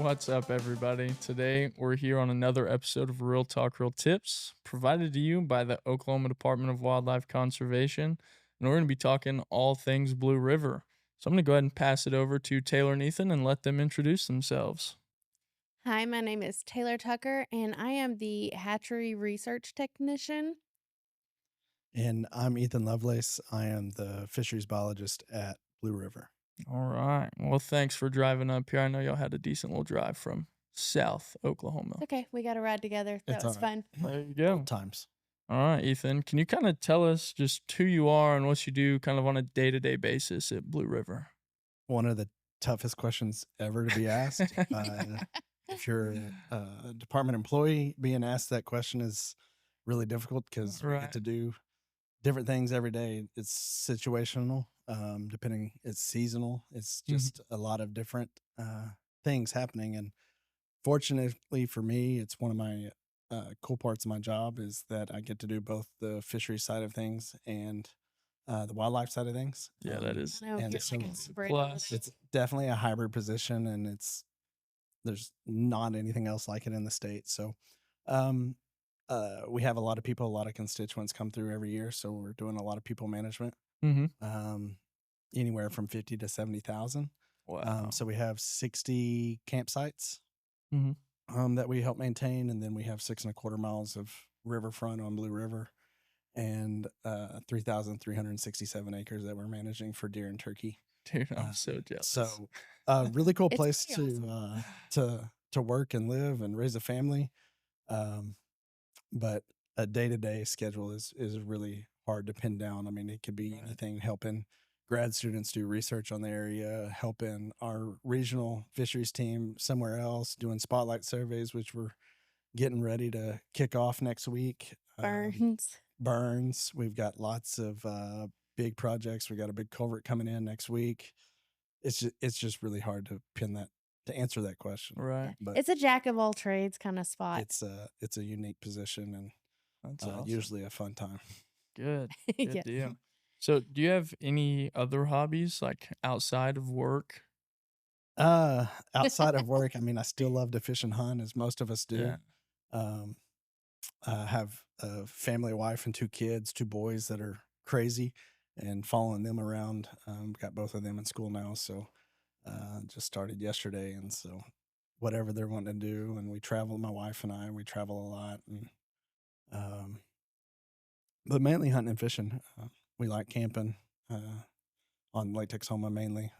What's up, everybody? Today, we're here on another episode of Real Talk, Real Tips, provided to you by the Oklahoma Department of Wildlife Conservation. And we're going to be talking all things Blue River. So I'm going to go ahead and pass it over to Taylor and Ethan and let them introduce themselves. Hi, my name is Taylor Tucker, and I am the hatchery research technician. And I'm Ethan Lovelace. I am the fisheries biologist at Blue River. All right. Well, thanks for driving up here. I know y'all had a decent little drive from South Oklahoma. It's okay, we got to ride together. That It's was all right. fun. There you go. Old times. All right, Ethan, can you kind of tell us just who you are and what you do kind of on a day-to-day basis at Blue River? One of the toughest questions ever to be asked. If you're a department employee, being asked that question is really difficult because we Right. get to do different things every day. It's situational, depending. It's seasonal. It's just a lot of different things happening. And fortunately for me, it's one of my cool parts of my job is that I get to do both the fishery side of things and the wildlife side of things. Yeah, that is I know, And you're so like a it's- hybrid plus. over It's definitely a hybrid position, and there's not anything else like it in the state. So we have a lot of people, a lot of constituents come through every year. So we're doing a lot of people management, anywhere from 50 to 70,000. Wow. So we have 60 campsites Mhm. that we help maintain. And then we have 6.25 miles of riverfront on Blue River and 3,367 acres that we're managing for deer and turkey. Dude, I'm so jealous. So really cool It's place pretty to work and live and raise a family. But a day-to-day schedule is really hard to pin down. I mean, it could be anything helping grad students do research on the area, helping our regional fisheries team somewhere else, doing spotlight surveys, which we're getting ready to kick off next week. burns. We've got lots of big projects. We got a big culvert coming in next week. It's just really hard to answer that question. Right. But It's a jack of all trades kind of spot. it's a unique position and That's awesome. usually a fun time. Good. Good Yes. deal. So do you have any other hobbies like outside of work? Outside of work, I mean, I still love to fish and hunt, as most of us do. Yeah. I have a family, wife, and 2 kids, 2 boys that are crazy, and following them around. Got both of them in school now, so just started yesterday, and so whatever they're wanting to do, and we travel. My wife and I, we travel a lot, and but mainly hunting and fishing. We like camping on Lake Texoma mainly.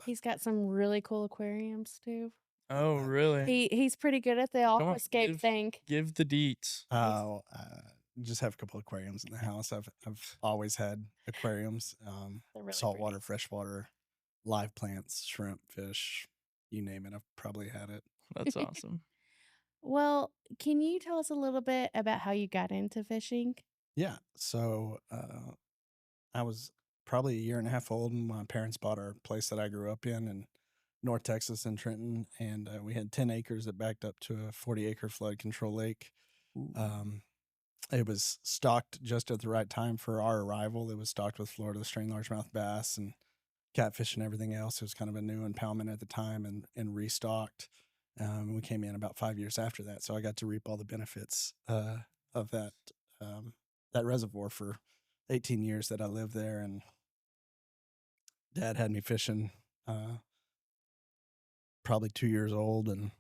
He's got some really cool aquariums too. Oh, really? He's pretty good at the Come on, aquascape thing. Give the deets. Just have a couple aquariums in the house. I've always had aquariums, They're really saltwater, pretty. freshwater, live plants, shrimp, fish, you name it. I've probably had it. That's awesome. Well, can you tell us a little bit about how you got into fishing? Yeah. So I was probably a year and a half old, and my parents bought our place that I grew up in North Texas in Trenton, and we had 10 acres that backed up to a 40-acre flood control lake. It was stocked just at the right time for our arrival. It was stocked with Florida strain largemouth bass and catfish and everything else. It was kind of a new impoundment at the time and restocked. We came in about 5 years after that, so I got to reap all the benefits of that reservoir for 18 years that I lived there. And Dad had me fishing probably 2 years old, and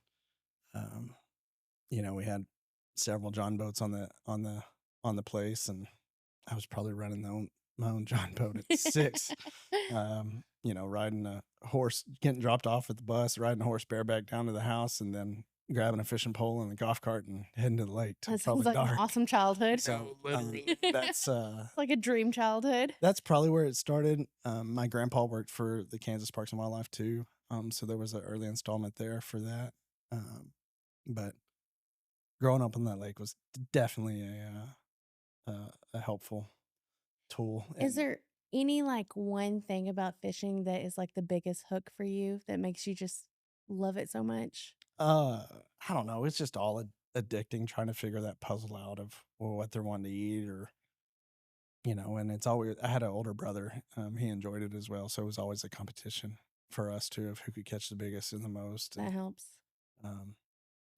we had several John boats on the place, and I was probably running my own John boat at 6. Riding a horse, getting dropped off at the bus, riding a horse bareback down to the house, and then grabbing a fishing pole and a golf cart and heading to the lake till That sounds probably like an dark. awesome childhood. So literally. That's like a dream childhood. that's probably where it started. My grandpa worked for the Kansas Parks and Wildlife too, so there was an early installment there for that. But growing up on that lake was definitely a helpful tool. Is there any like one thing about fishing that is like the biggest hook for you that makes you just love it so much? I don't know. It's just all addicting trying to figure that puzzle out of what they're wanting to eat, or and it's always. I had an older brother. He enjoyed it as well, so it was always a competition for us too of who could catch the biggest and the most. That helps. Um,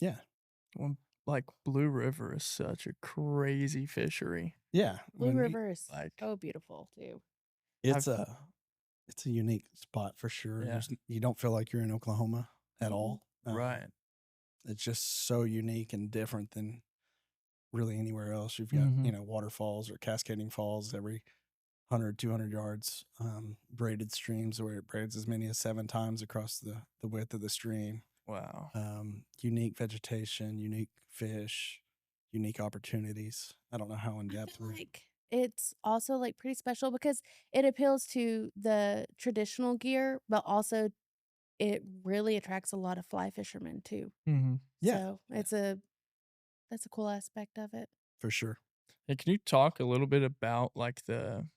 yeah, Well, like Blue River is such a crazy fishery. yeah. Blue When we River is Like so beautiful too. it's I've a unique spot for sure. yeah, You don't feel like you're in Oklahoma at Mm-mm. all. right. It's just so unique and different than really anywhere else. You've got, Mhm. waterfalls or cascading falls every 100, 200 yards, braided streams where it braids as many as 7 times across the width of the stream. Wow. Unique vegetation, unique fish, unique opportunities. I don't know how in I depth feel we're. like it's also like pretty special because it appeals to the traditional gear, but also it really attracts a lot of fly fishermen too. Mhm. Yeah, So yeah, that's a cool aspect of it. for sure. Hey, can you talk a little bit about like the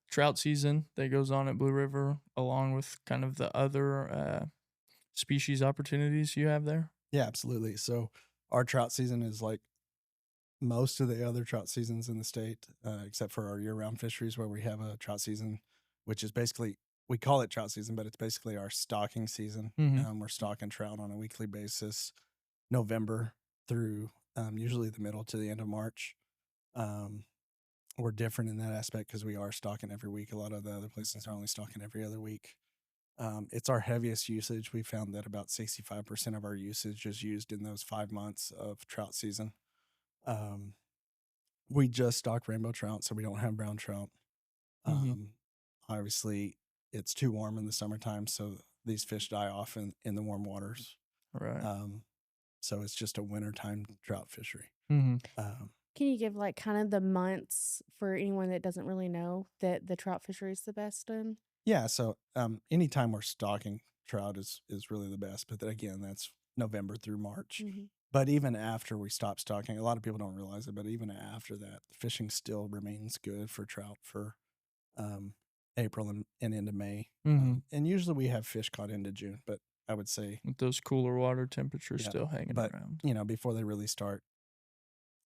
trout season that goes on at Blue River, along with kind of the other species opportunities you have there? Yeah, absolutely. So our trout season is like most of the other trout seasons in the state, except for our year-round fisheries, where we have a trout season, which is basically we call it trout season, but it's basically our stocking season. Mhm. We're stocking trout on a weekly basis, November through usually the middle to the end of March. Um, we're different in that aspect because we are stocking every week. A lot of the other places are only stocking every other week. It's our heaviest usage. We found that about 65% of our usage is used in those 5 months of trout season. Um, we just stock rainbow trout, so we don't have brown trout. Mhm. Um, obviously, it's too warm in the summertime, so these fish die off in the warm waters. Right. Um, so it's just a wintertime trout fishery. Mhm. Um, Can you give like kind of the months for anyone that doesn't really know that the trout fishery is the best in? yeah, so anytime we're stocking trout is really the best, but then again, that's November through March. Hmm. But even after we stop stocking, a lot of people don't realize it, but even after that, fishing still remains good for trout for um, April and into May. Mhm. And usually we have fish caught into June, but I would say, With those cooler water temperatures yeah, still hanging but around. before they really start,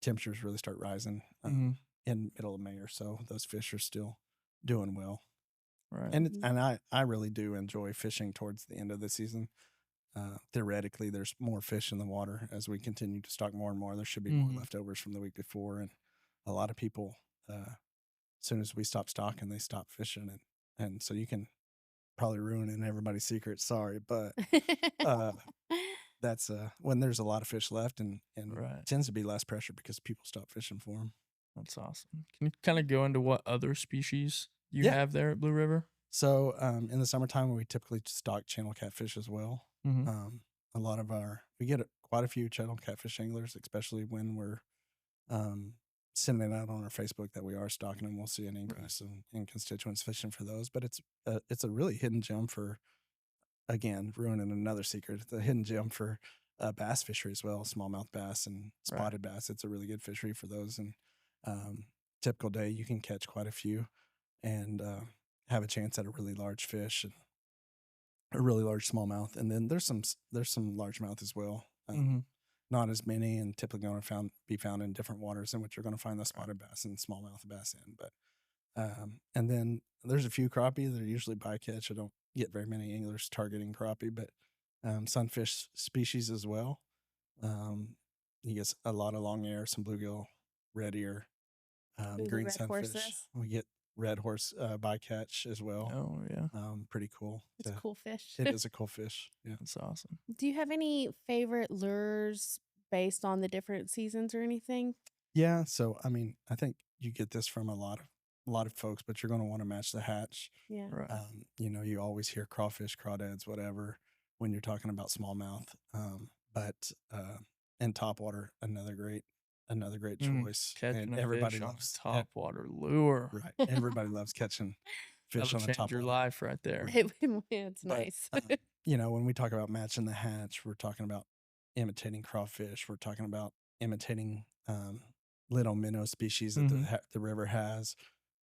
temperatures really start rising Mhm. in middle of May or so, those fish are still doing well. Right. And Hmm. I really do enjoy fishing towards the end of the season. Theoretically, there's more fish in the water as we continue to stock more and more. There should be more Mhm. leftovers from the week before, and a lot of people, as soon as we stop stocking, they stop fishing, and so you can probably ruining everybody's secret. Sorry, but uh, that's when there's a lot of fish left, and Right. tends to be less pressure because people stop fishing for them. That's awesome. Can you kind of go into what other species you Yeah. have there at Blue River? So in the summertime, we typically stock channel catfish as well. Mhm. A lot of we get quite a few channel catfish anglers, especially when we're um, sending it out on our Facebook that we are stocking them. We'll see an Right. increase in constituents fishing for those, but it's a really hidden gem for, again, ruining another secret. It's a hidden gem for bass fishery as well, smallmouth bass and Right. spotted bass. It's a really good fishery for those. And um, typical day, you can catch quite a few and have a chance at a really large fish and a really large smallmouth. And then there's some largemouth as well. Mhm. Not as many, and typically going to be found in different waters in which you're going to find the Right. spotted bass and smallmouth bass in. But and then there's a few crappie. They're usually bycatch. I don't get very many anglers targeting crappie, but sunfish species as well. You get a lot of long ear, some bluegill, red ear, Ooh, the green red sunfish. horses. We get red horse bycatch as well. Oh yeah. Pretty cool. It's a cool fish. It is a cool fish. Yeah. That's awesome. Do you have any favorite lures based on the different seasons or anything? Yeah. So I mean, I think you get this from a lot of folks, but you're going to want to match the hatch. Yeah. Right. You always hear crawfish, crawdads, whatever, when you're talking about smallmouth. But and topwater, another great choice. And Catching a everybody fish on a loves top water lure. right. Everybody loves catching fish That'll on a change your topwater. life right there. Right. It's But nice. when we talk about matching the hatch, we're talking about imitating crawfish. We're talking about imitating little minnow species that Mhm. the river has,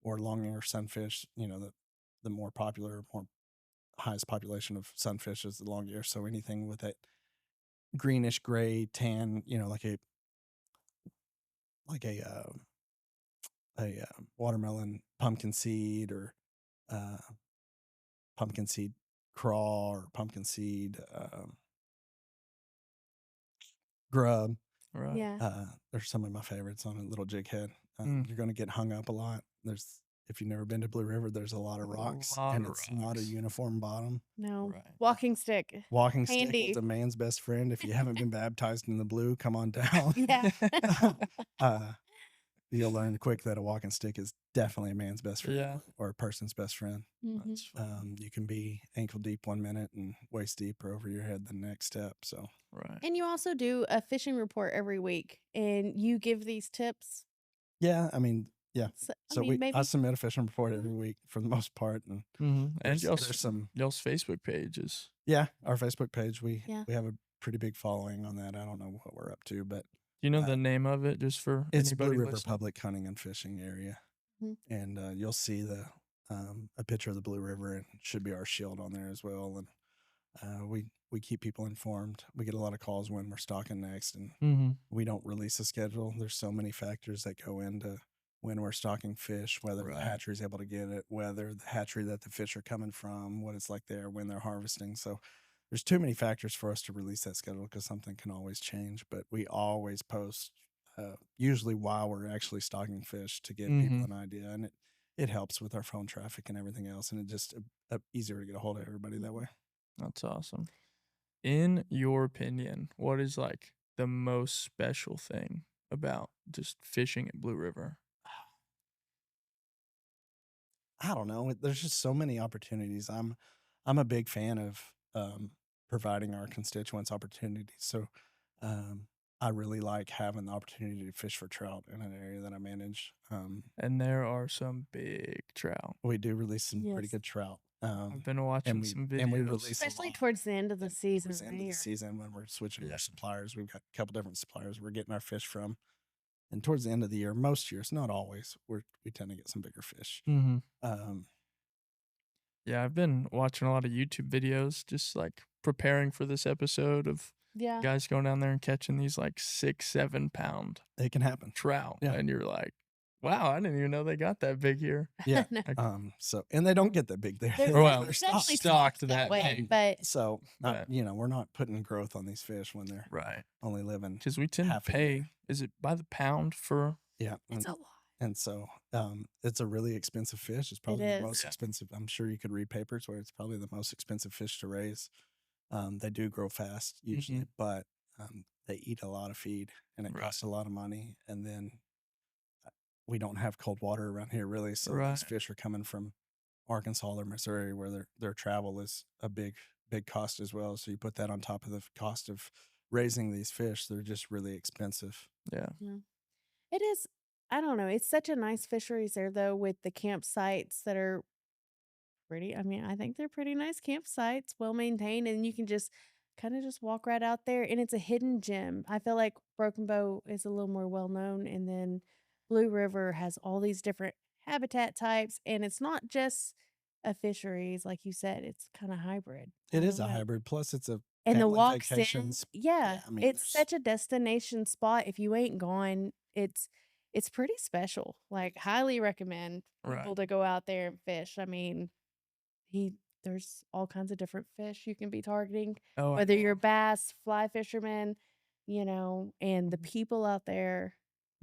or long-ear sunfish. The more popular, more highest population of sunfish is the long-ear. So anything with that greenish gray tan, like a watermelon pumpkin seed or uh, pumpkin seed craw or pumpkin seed grub. Right. Yeah. There's some of my favorites on a little jig head. Mm. You're going to get hung up a lot. If you've never been to Blue River, there's a lot of rocks, lot and of it's not a rocks. uniform bottom. No. Right. Walking stick. Walking stick Handy. is a man's best friend. If you haven't been baptized in the blue, come on down. Yeah. You'll learn quick that a walking stick is definitely a man's best friend Yeah. or a person's best friend. Mhm. That's fun. You can be ankle deep 1 minute and waist deep or over your head the next step. So Right. And you also do a fishing report every week, and you give these tips. yeah, I mean, yeah. So, I So mean, I maybe. submit a fishing report every week for the most part, and And there's y'all's some Facebook pages. our Facebook page. We Yeah. have a pretty big following on that. I don't know what we're up to, but Do you know the name of it just for it's Blue anybody River listening? Public Hunting and Fishing Area, Mhm. and you'll see a picture of the Blue River, and it should be our shield on there as well. And we keep people informed. We get a lot of calls when we're stocking next, and Mm-hmm. we don't release a schedule. There's so many factors that go into when we're stocking fish, whether the Right. hatchery is able to get it, whether the hatchery that the fish are coming from, what it's like there, when they're harvesting. So there's too many factors for us to release that schedule because something can always change. But we always post, usually while we're actually stocking fish to give people an idea, and it helps with our phone traffic and everything else, and it just easier to get a hold of everybody that way. That's awesome. In your opinion, what is like the most special thing about just fishing at Blue River? I don't know. There's just so many opportunities. I'm a big fan of providing our constituents opportunities. So I really like having the opportunity to fish for trout in an area that I manage. And there are some big trout. We do release some pretty Yes. good trout. I've been watching some videos. and we release a Especially lot towards the end of the season. towards the end of the right? season when we're switching Yeah. our suppliers. We've got a couple different suppliers we're getting our fish from. And towards the end of the year, most years, not always, we tend to get some bigger fish. Mm-hmm. Um, Yeah, I've been watching a lot of YouTube videos, just like preparing for this episode of Yeah. guys going down there and catching these like 6-7 pound it can happen. trout, Yeah. and you're like, wow, I didn't even know they got that big here. Yeah. No. So, and they don't get that big there. They're- Well, they're They're essentially stocked that that way, big. but So, But- we're not putting growth on these fish when they're Right. only living. Because we tend to half a year. pay, is it by the pound for? Yeah. it's a lot. And so, it's a really expensive fish. It's probably is. the most Yeah. expensive. I'm sure you could read papers where it's probably the most expensive fish to raise. They do grow fast usually, but they eat a lot of feed and it Right. costs a lot of money. And then we don't have cold water around here really. So Right. these fish are coming from Arkansas or Missouri where their travel is a big cost as well. So you put that on top of the cost of raising these fish, they're just really expensive. Yeah. It is. I don't know. It's such a nice fisheries there, though, with the campsites that are pretty. I mean, I think they're pretty nice campsites, well maintained, and you can just kind of just walk right out there, and it's a hidden gem. I feel like Broken Bow is a little more well known, and then Blue River has all these different habitat types, and it's not just a fisheries, like you said. It's kind of hybrid. I It don't is a know. hybrid. Plus, it's a And the family walks in, vacations. yeah, I mean, it's there's- such a destination spot. If you ain't gone, it's pretty special. Like, highly recommend Right. people to go out there and fish. I mean, there's all kinds of different fish you can be targeting, Oh, whether you're bass, fly fishermen, and the people out there.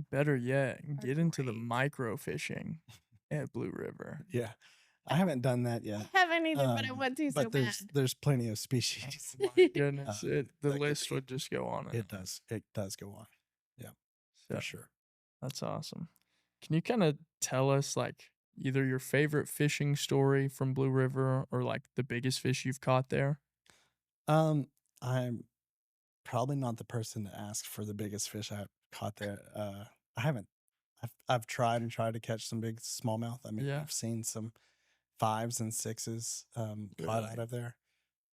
better yet, get into the great. micro fishing at Blue River. Yeah, I haven't done that yet. I haven't either, but I Um, want to so But bad. there's plenty of species. Oh my goodness, Uh, the that could list be- would just go on. It does go on So, for sure. that's awesome. Can you kind of tell us like either your favorite fishing story from Blue River or like the biggest fish you've caught there? I'm probably not the person to ask for the biggest fish I've caught there. I haven't. I've tried to catch some big smallmouth. I mean, Yeah. I've seen some 5s and 6s caught Really? out of there.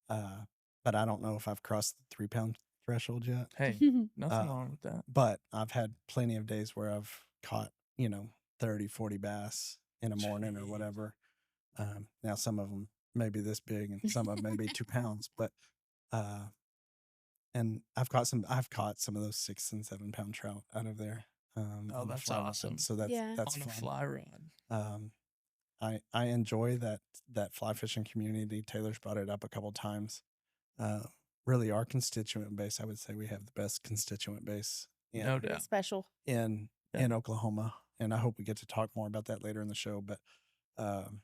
But I don't know if I've crossed the 3-pound threshold yet. Hey, nothing Uh, wrong with that. But I've had plenty of days where I've caught 30, 40 bass in a morning or Jeez. whatever. Now some of them may be this big and some of them may be 2 pounds, but and I've caught some of those 6 and 7-pound trout out of there. On the that's fly rod. awesome. So that's Yeah. that's On a fun. fly rod. I enjoy that fly fishing community. Taylor's brought it up a couple times. really our constituent base, I would say we have the best constituent base No Pretty doubt. special. in Yeah. in Oklahoma, and I hope we get to talk more about that later in the show. But um,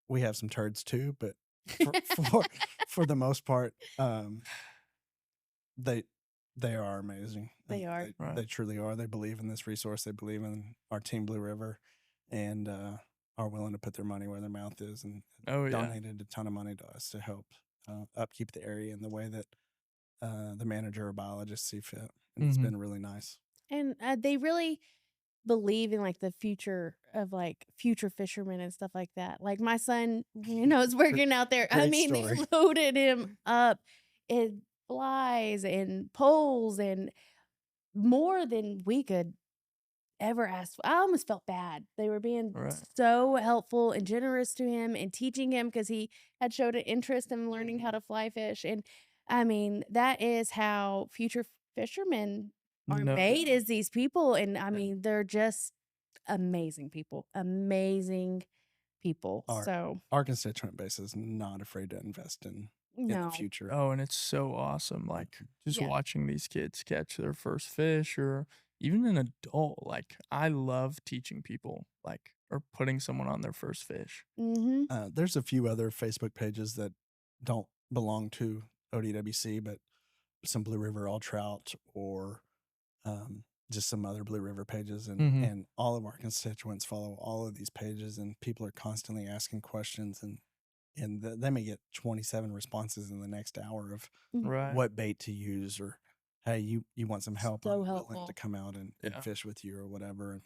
we have some turds too, but for for the most part, they they are amazing. They are. Right. They truly are. They believe in this resource. They believe in our team Blue River, and are willing to put their money where their mouth is, and Oh yeah. donated a ton of money to us to help upkeep the area in the way that the manager or biologists see fit, and it's Mhm. been really nice. And they really believe in like the future of like future fishermen and stuff like that. Like my son, is working out there. I Great mean, they story. loaded him up in flies and poles and more than we could ever ask for. I almost felt bad. They were being Right. so helpful and generous to him and teaching him because he had showed an interest in learning how to fly fish. And I mean, that is how future fishermen are No made, doubt. is these people. And I mean, they're just amazing people. Amazing people. Our So our constituent base is not afraid to invest in the no. future. Oh, and it's so awesome. Like just Yeah. watching these kids catch their first fish, or even an adult. Like I love teaching people, like, or putting someone on their first fish. Mm-hmm. There's a few other Facebook pages that don't belong to ODWC, but some Blue River All Trout or just some other Blue River pages, and Mhm. and all of our constituents follow all of these pages, and people are constantly asking questions, and they may get 27 responses in the next hour of Right. what bait to use, or hey, you want some help? So I'm willing helpful. to come out and Yeah. fish with you or whatever. And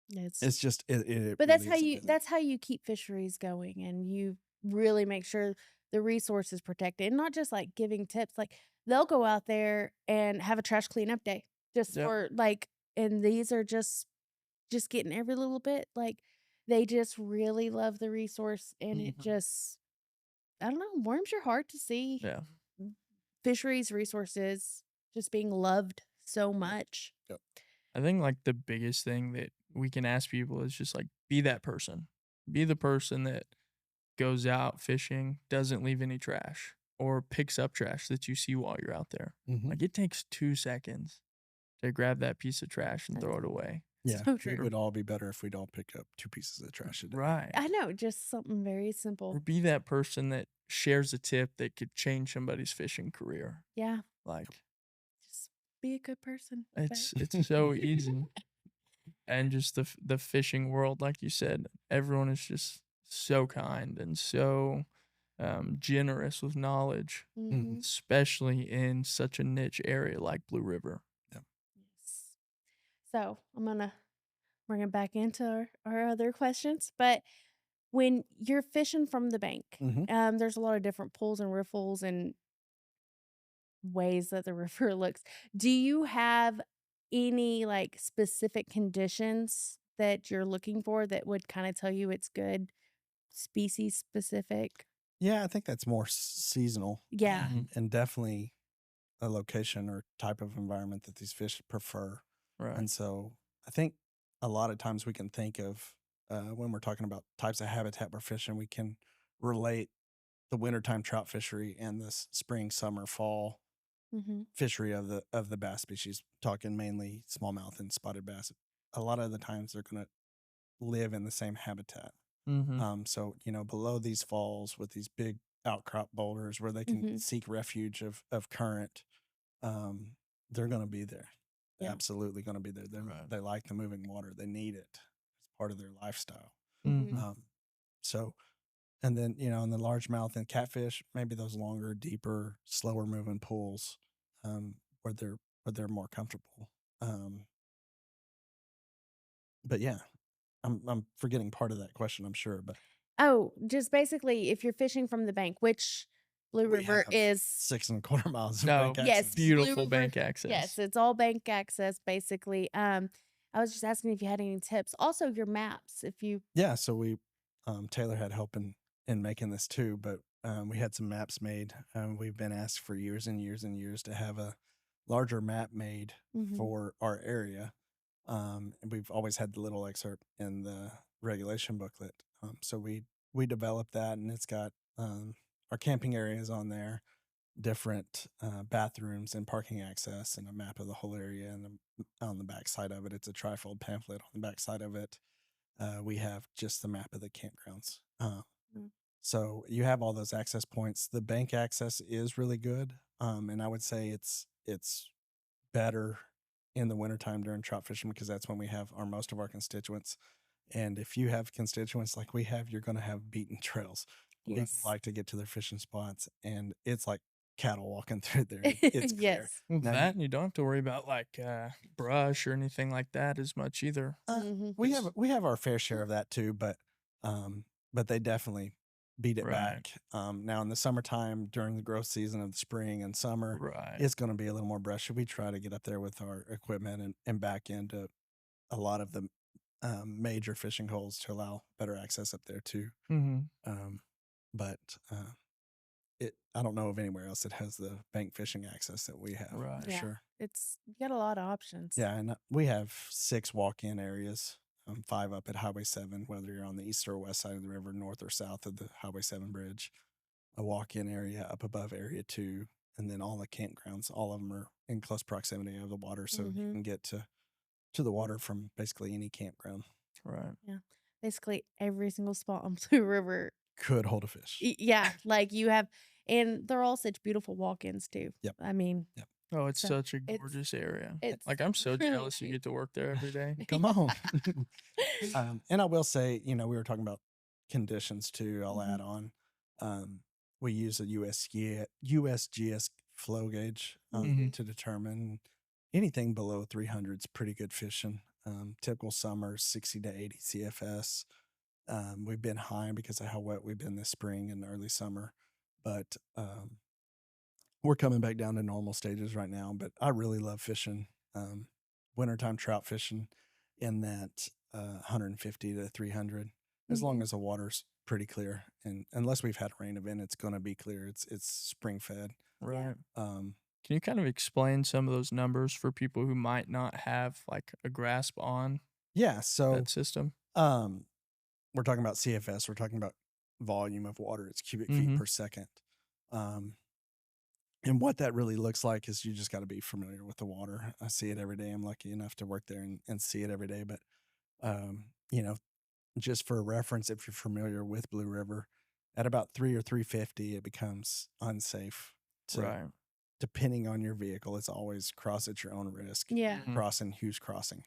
It's it's just it But really is amazing. that's how you keep fisheries going, and you really make sure the resource is protected. And not just like giving tips, like they'll go out there and have a trash cleanup day just Yep. for like, and these are just getting every little bit. Like they just really love the resource, and it Mhm. just, I don't know, warms your heart to see Yeah. fisheries resources just being loved so much. Yep. I think like the biggest thing that we can ask people is just like be that person. Be the person that goes out fishing, doesn't leave any trash, or picks up trash that you see while you're out there. Mhm. Like it takes 2 seconds to grab that piece of trash and throw it That's- away. Yeah, So it true. would all be better if we'd all pick up 2 pieces of trash a day. Right. I know, just something very Or simple. be that person that shares a tip that could change somebody's fishing career. Yeah, Like just be a good person. it's so easy. And just the fishing world, like you said, everyone is just so kind and so generous with knowledge, Mm-hmm. especially in such a niche area like Blue River. Yes. So I'm gonna bring it back into our other questions. But when you're fishing from the bank, Mhm. there's a lot of different pools and riffles and ways that the river looks. Do you have any like specific conditions that you're looking for that would kind of tell you it's good, species specific? Yeah, I think that's more seasonal. Yeah. And definitely a location or type of environment that these fish prefer. Right. And so I think a lot of times we can think of when we're talking about types of habitat we're fishing, we can relate the wintertime trout fishery and this spring, summer, fall Mm-hmm. fishery of the bass species, talking mainly smallmouth and spotted bass. A lot of the times they're going to live in the same habitat. Mm-hmm. So below these falls with these big outcrop boulders where they can Mm-hmm. seek refuge of current, they're going to be there. Yeah. Absolutely going to be there. Right. They like the moving water. They need it. It's part of their lifestyle. Mm-hmm. Mhm. So, and then in the largemouth and catfish, maybe those longer, deeper, slower moving pools, where they're more comfortable. But yeah, I'm forgetting part of that question, I'm sure, but Oh, just basically, if you're fishing from the bank, which Blue we River have is 6.25 miles of No, bank Yes, access. Blue beautiful River- bank access. Yes, it's all bank access basically. I was just asking if you had any tips. Also, your maps, if you Yeah, so we Taylor had help in making this too, but we had some maps made. We've been asked for years and years and years to have a larger map made Mhm. for our area. And we've always had the little excerpt in the regulation booklet. So we developed that, and it's got our camping areas on there. different bathrooms and parking access and a map of the whole area. And on the back side of it, it's a trifold pamphlet. On the back side of it, we have just the map of the campgrounds. Mm. So you have all those access points. The bank access is really good, and I would say it's better in the wintertime during trout fishing because that's when we have most of our constituents. And if you have constituents like we have, you're going to have beaten trails. People Yes. like to get to their fishing spots, and it's like cattle walking through there. It's clear. Yes. Well, Now, that and you don't have to worry about like brush or anything like that as much either. Mhm. we have our fair share of that too, but they definitely beat it Right. back. Now in the summertime during the growth season of the spring and summer, Right. it's going to be a little more brushy. We try to get up there with our equipment and back into a lot of the major fishing holes to allow better access up there too. Mm-hmm. But I don't know of anywhere else that has the bank fishing access that we have. Right. For Yeah. sure. You got a lot of options. Yeah, and we have 6 walk-in areas, 5 up at Highway 7, whether you're on the east or west side of the river, north or south of the Highway 7 bridge. A walk-in area up above Area 2, and then all the campgrounds, all of them are in close proximity of the water, so you Mhm. can get to the water from basically any campground. Right. Yeah. Basically every single spot on Blue River. Could hold a fish. Yeah, like you have, and they're all such beautiful walk-ins too. Yep. I mean, Yep. Oh, it's So, such a it's- gorgeous area. it's Like I'm so really jealous you nice. get to work there every day. Come on. And I will say, we were talking about conditions too. I'll Mhm. add on. We use a USGS flow gauge Mhm. to determine anything below 300 is pretty good fishing. Typical summer, 60 to 80 CFS. We've been high because of how wet we've been this spring and early summer, but we're coming back down to normal stages right now. But I really love fishing wintertime trout fishing in that 150 to 300, as long Mhm. as the water's pretty clear. And unless we've had a rain event, it's going to be clear. It's spring fed. Right. Um, Can you kind of explain some of those numbers for people who might not have like a grasp on yeah. So that system? we're talking about CFS. We're talking about volume of water. It's cubic feet Mhm. per second. And what that really looks like is you just got to be familiar with the water. I see it every day. I'm lucky enough to work there and see it every day. But, you know, just for reference, if you're familiar with Blue River, at about 3 or 350, it becomes unsafe to, Right. depending on your vehicle. It's always cross at your own risk. Yeah. Mhm. Crossing, who's crossing.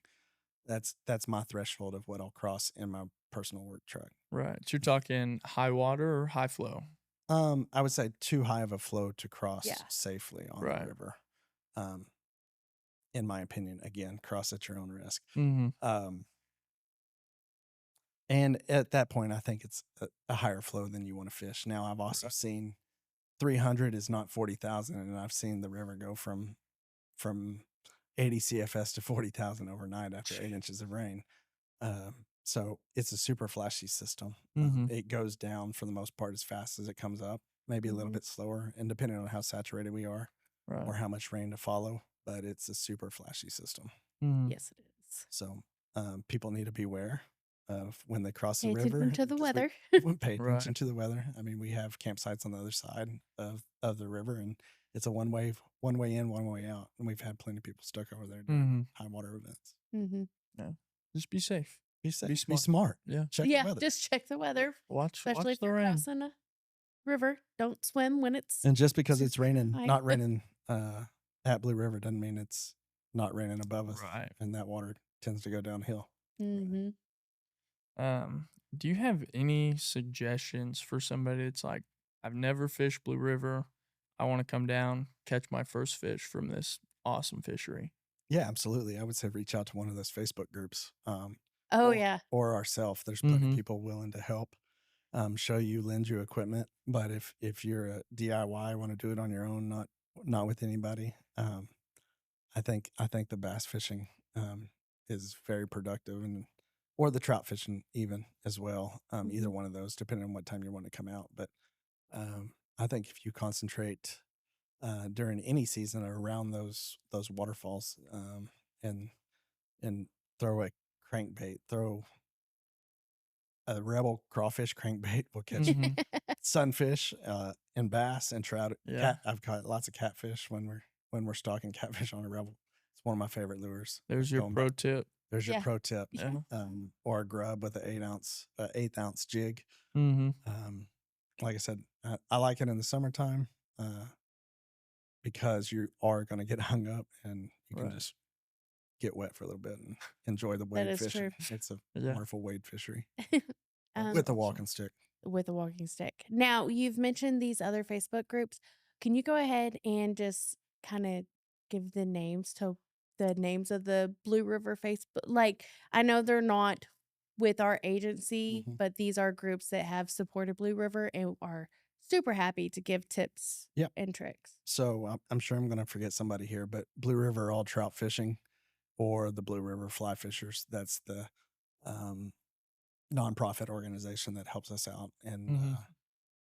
That's my threshold of what I'll cross in my personal work truck. Right. So you're talking high water or high flow? I would say too high of a flow to cross Yeah. safely on Right. the river. In my opinion, again, cross at your own risk. Mm-hmm. And at that point, I think it's a higher flow than you want to fish. Now, I've also Right. seen 300 is not 40,000, and I've seen the river go from 80 CFS to 40,000 overnight after 8 inches of rain. So it's a super flashy system. Mhm. It goes down for the most part as fast as it comes up, maybe a little Mhm. bit slower, and depending on how saturated we are Right. or how much rain to follow. But it's a super flashy system. Mhm. Yes, it is. So people need to beware of when they cross Pay the river. attention to the because weather. we pay Right. attention to the weather. I mean, we have campsites on the other side of the river, and it's a one way in, one way out. And we've had plenty of people stuck over there during Mhm. high water events. Mm-hmm. Yeah. Just be safe. Be safe. Be Be smart. smart. Yeah. Check Yeah, the weather. just check the weather, Watch especially if the you're rain. crossing a river. Don't swim when it's And just because it's super raining, high. not raining at Blue River doesn't mean it's not raining above us. Right. And that water tends to go downhill. Mm-hmm. Do you have any suggestions for somebody that's like, I've never fished Blue River. I want to come down, catch my first fish from this awesome fishery? Yeah, absolutely. I would say reach out to one of those Facebook groups. Oh or, yeah. or ourselves. There's plenty Mhm. of people willing to help, show you, lend you equipment. But if you're a DIY, want to do it on your own, not with anybody, I think the bass fishing is very productive, and or the trout fishing even as well. Either Mhm. one of those, depending on what time you want to come out. But I think if you concentrate during any season around those waterfalls, and throw a crankbait, throw a Rebel crawfish crankbait will catch Mhm. sunfish, and bass and trout. Yeah. I've caught lots of catfish when we're stalking catfish on a Rebel. It's one of my favorite lures. There's your Going pro back, tip. there's your Yeah. pro tip. Yeah. Or a grub with an eighth ounce jig. Mhm. Like I said, I like it in the summertime because you are going to get hung up and you can Right. just get wet for a little bit and enjoy the That wade is fishing. true. It's a Yeah. wonderful wade fishery Um, with a awesome. walking stick. with a walking stick. Now, you've mentioned these other Facebook groups. Can you go ahead and just kind of give the names of the Blue River Facebook? Like, I know they're not with our agency, Mhm. but these are groups that have supported Blue River and are super happy to give tips Yeah. and tricks. So I'm sure I'm going to forget somebody here, but Blue River All Trout Fishing or the Blue River Fly Fishers, that's the nonprofit organization that helps us out and Mhm.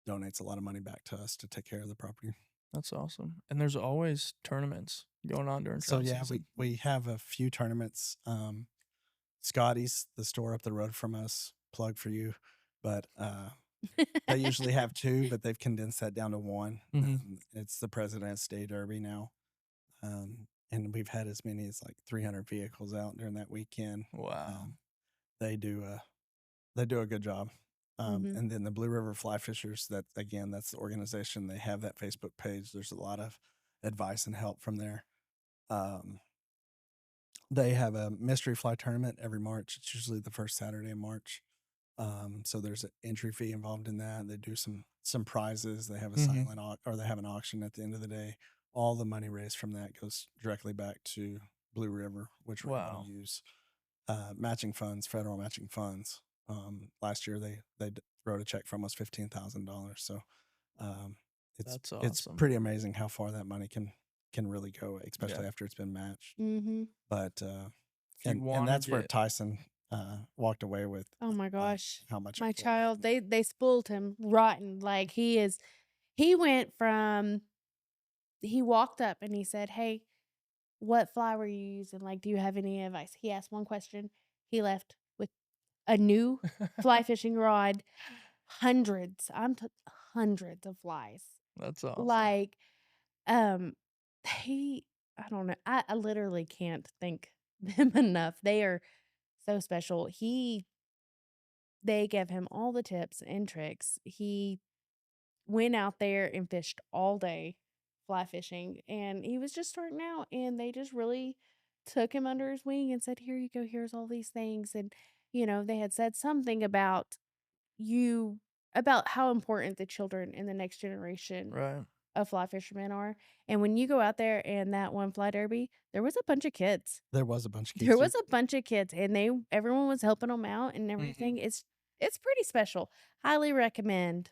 donates a lot of money back to us to take care of the property. That's awesome. And there's always tournaments going on during So trout yeah, season. we have a few tournaments. Scotty's, the store up the road from us, plug for you, but they usually have two, but they've condensed that down to one. Mhm. It's the President's Day Derby now, and we've had as many as like 300 vehicles out during that weekend. Wow. They do a good job. Mhm. And then the Blue River Fly Fishers, that's the organization. They have that Facebook page. There's a lot of advice and help from there. They have a mystery fly tournament every March. It's usually the first Saturday in March. So there's an entry fee involved in that. They do some prizes. They have a Mhm. they have an auction at the end of the day. All the money raised from that goes directly back to Blue River, which we're able Wow. to use matching funds, federal matching funds. Last year they wrote a check from us $15,000. So it's That's it's awesome. pretty amazing how far that money can really go, especially Yeah. after it's been matched. Mhm. But If you and wanna that's where get Tyson walked away with Oh my gosh. how much it My flew. child, they spoiled him rotten. Like he went from he walked up and he said, "Hey, what fly were you using? Like, do you have any advice?" He asked one question. He left with a new fly fishing rod, hundreds of flies. That's awesome. Like, he I don't know. I literally can't thank them enough. They are so special. They gave him all the tips and tricks. He went out there and fished all day fly fishing, and he was just starting out, and they just really took him under his wing and said, "Here you go, here's all these things." And they had said something you about how important the children in the next generation Right. of fly fishermen are. And when you go out there and that one fly derby, there was a bunch of kids. There was a bunch of There kids. was a bunch of kids, and everyone was helping them out and Mhm. everything. It's pretty special. Highly recommend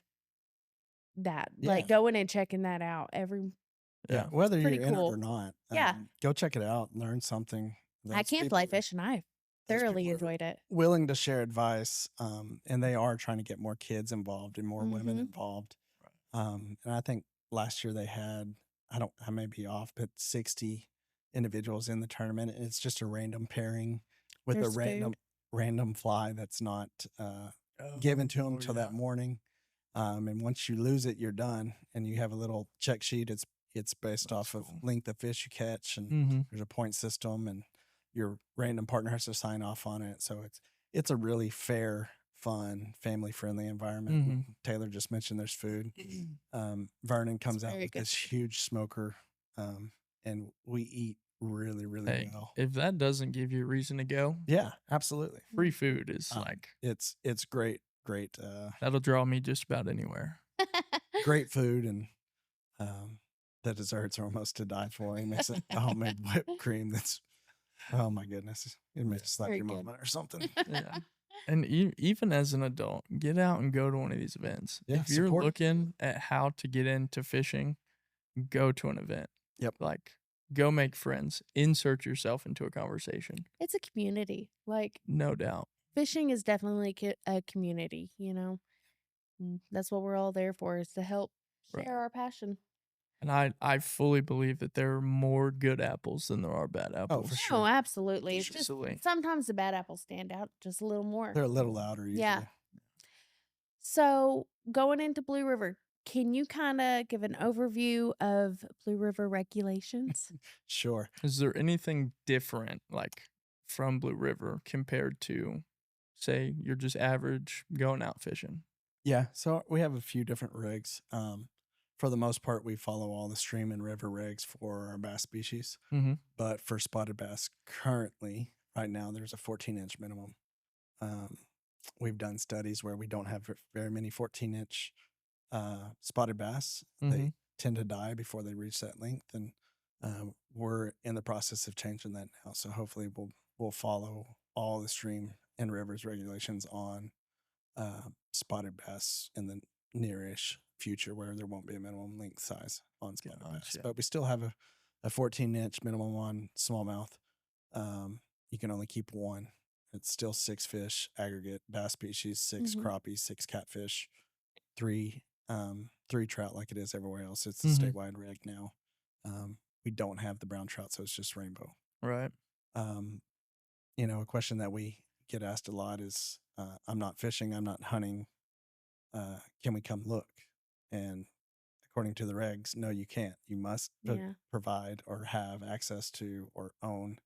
that. Like, Yeah. going and checking that out. Yeah. Whether pretty you're in it cool. or not, Yeah. go check it out, learn something. I can't fly fish, and I those thoroughly people are enjoyed it. willing to share advice, and they are trying to get more kids involved and more women Mhm. involved. And I think last year they had, I may be off, but 60 individuals in the tournament. And it's just a random pairing with There's a random fly that's not given to them Oh, till yeah. that morning. And once you lose it, you're done. And you have a little check sheet. It's based That's off of cool. length of fish you catch, and Mhm. there's a point system, and your random partner has to sign off on it. So it's a really fair, fun, family friendly environment. Mhm. Taylor just mentioned there's food. Vernon comes out very with good this huge smoker, and we eat really, really Hey, well. if that doesn't give you a reason to go, Yeah, absolutely. free food is like It's great, that'll draw me just about anywhere. great food, and the desserts are almost to die for. He makes a homemade whipped cream that's, oh my goodness, it makes you slap Very your good. mama or something. Yeah. And even as an adult, get out and go to one of these events. Yeah, If you're support. looking at how to get into fishing, go to an event. Yep. Like, go make friends. Insert yourself into a conversation. It's a community. Like, No doubt. fishing is definitely a community, That's what we're all there for, is to help share Right. our passion. And I fully believe that there are more good apples than there are bad apples. for Oh, sure. absolutely. It's just Absolutely. sometimes the bad apples stand out just a little more. They're a little louder usually. Yeah. So, going into Blue River, can you kinda give an overview of Blue River regulations? Sure. Is there anything different, like, from Blue River compared to, say, you're just average going out fishing? Yeah, so we have a few different rigs. For the most part, we follow all the stream and river rigs for our bass species. Mhm. But for spotted bass, currently, right now, there's a 14-inch minimum. Um, we've done studies where we don't have very many 14-inch spotted bass. They Mhm. tend to die before they reach that length, and we're in the process of changing that now. So hopefully, we'll follow all the stream and rivers regulations on spotted bass in the nearish future, where there won't be a minimum length size on spotted bass. Gotcha. But we still have a 14-inch minimum on smallmouth. You can only keep one. It's still 6 fish aggregate bass species, 6 Mhm. crappies, 6 catfish, three trout like it is everywhere else. It's a Mhm. statewide reg now. We don't have the brown trout, so it's just rainbow. Right. Um, a question that we get asked a lot is, I'm not fishing, I'm not hunting. Can we come look? And according to the regs, no, you can't. You must Yeah. provide or have access to or own.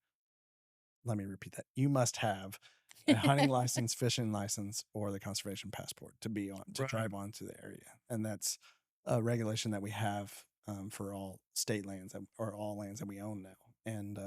Let me repeat that. You must have a hunting license, fishing license, or the conservation passport to be on to Right. drive onto the area, and that's a regulation that we have for all state lands or all lands that we own now. And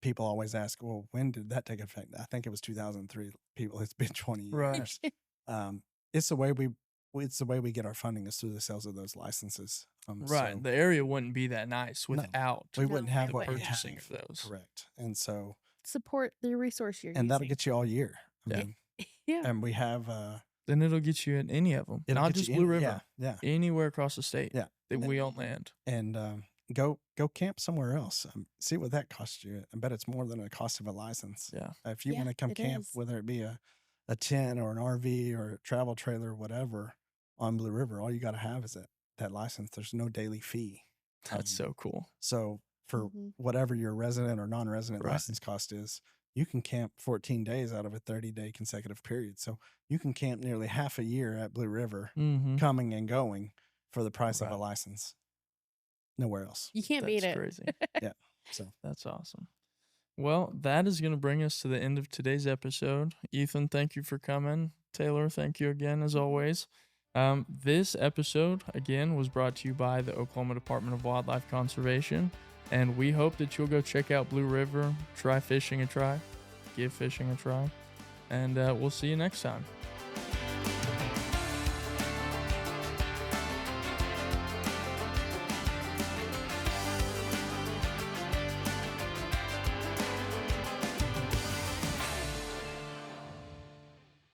people always ask, well, when did that take effect? I think it was 2003. People, it's been 20 Right. years. Um, it's the way we get our funding is through the sales of those licenses. Right. So The area wouldn't be that nice no, without we No, wouldn't it have the what we wouldn't. purchasing have. of those. Correct. And so, Support the resource you're and that'll using. get you all year. I Yeah. mean, Yeah. and we have, Then it'll get you in any of them, it'll not get just you Blue in. River, Yeah. anywhere across the state Yeah. that we own land. And go camp somewhere else. See what that costs you. I bet it's more than the cost of a license. Yeah. If you Yeah, want to come it camp, is. whether it be a tent or an RV or a travel trailer, or whatever, on Blue River, all you got to have is that license. There's no daily fee. That's so cool. So for Mhm. whatever your resident or non-resident Right. license cost is, you can camp 14 days out of a 30-day consecutive period. So you can camp nearly half a year at Blue River, Mhm. coming and going for the price of a Right. license. Nowhere else. You can't beat That's it. crazy. Yeah. So That's awesome. Well, that is going to bring us to the end of today's episode. Ethan, thank you for coming. Taylor, thank you again, as always. This episode, again, was brought to you by the Oklahoma Department of Wildlife Conservation, and we hope that you'll go check out Blue River, try fishing a try, give fishing a try, and we'll see you next time.